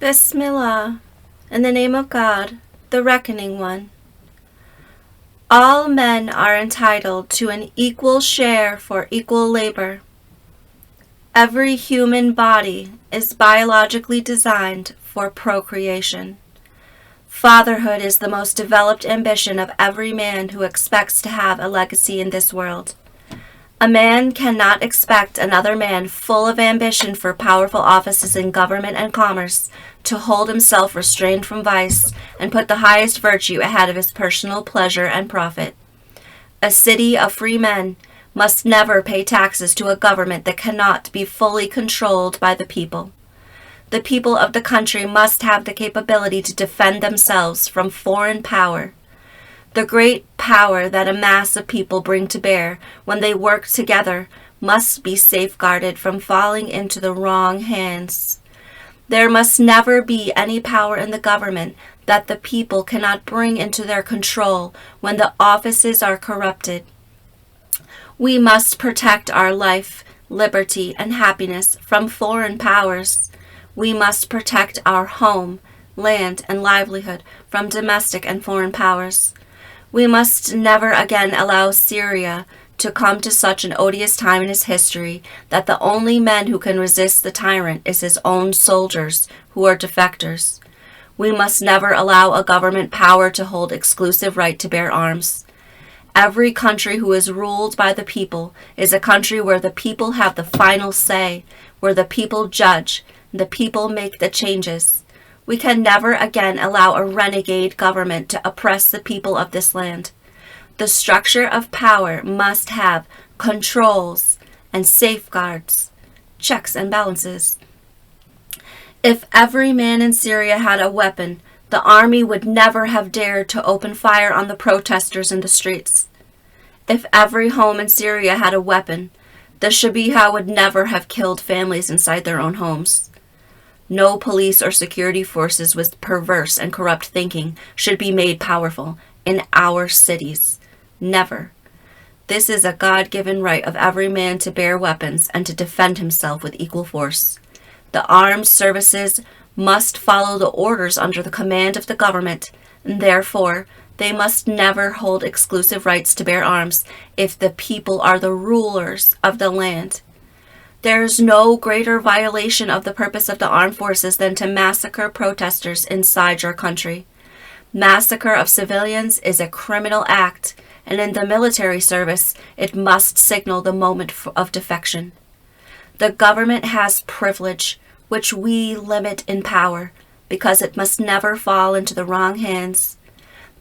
Bismillah, in the name of God, the Reckoning One. All men are entitled to an equal share for equal labor. Every human body is biologically designed for procreation. Fatherhood is the most developed ambition of every man who expects to have a legacy in this world. A man cannot expect another man full of ambition for powerful offices in government and commerce to hold himself restrained from vice and put the highest virtue ahead of his personal pleasure and profit. A city of free men must never pay taxes to a government that cannot be fully controlled by the people. The people of the country must have the capability to defend themselves from foreign power. The great power that a mass of people bring to bear when they work together must be safeguarded from falling into the wrong hands. There must never be any power in the government that the people cannot bring into their control when the offices are corrupted. We must protect our life, liberty, and happiness from foreign powers. We must protect our home, land, and livelihood from domestic and foreign powers. We must never again allow Syria to come to such an odious time in its history that the only men who can resist the tyrant is his own soldiers, who are defectors. We must never allow a government power to hold exclusive right to bear arms. Every country who is ruled by the people is a country where the people have the final say, where the people judge, and the people make the changes. We can never again allow a renegade government to oppress the people of this land. The structure of power must have controls and safeguards, checks and balances. If every man in Syria had a weapon, the army would never have dared to open fire on the protesters in the streets. If every home in Syria had a weapon, the Shabiha would never have killed families inside their own homes. No police or security forces with perverse and corrupt thinking should be made powerful in our cities. Never. This is a God-given right of every man to bear weapons and to defend himself with equal force. The armed services must follow the orders under the command of the government, and therefore they must never hold exclusive rights to bear arms if the people are the rulers of the land. There is no greater violation of the purpose of the armed forces than to massacre protesters inside your country. Massacre of civilians is a criminal act, and in the military service, it must signal the moment of defection. The government has privilege, which we limit in power, because it must never fall into the wrong hands.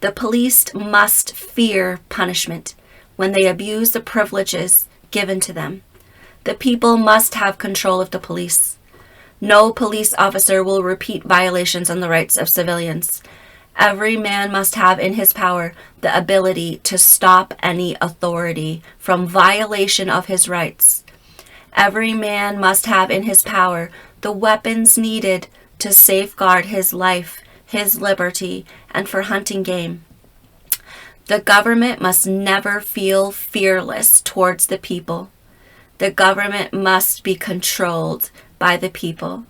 The police must fear punishment when they abuse the privileges given to them. The people must have control of the police. No police officer will repeat violations on the rights of civilians. Every man must have in his power the ability to stop any authority from violation of his rights. Every man must have in his power the weapons needed to safeguard his life, his liberty, and for hunting game. The government must never feel fearless towards the people. The government must be controlled by the people.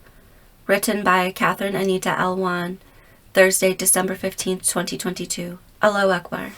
Written by Catherine Anita L. Wan, Thursday, December 15th, 2022. Allahu Akbar.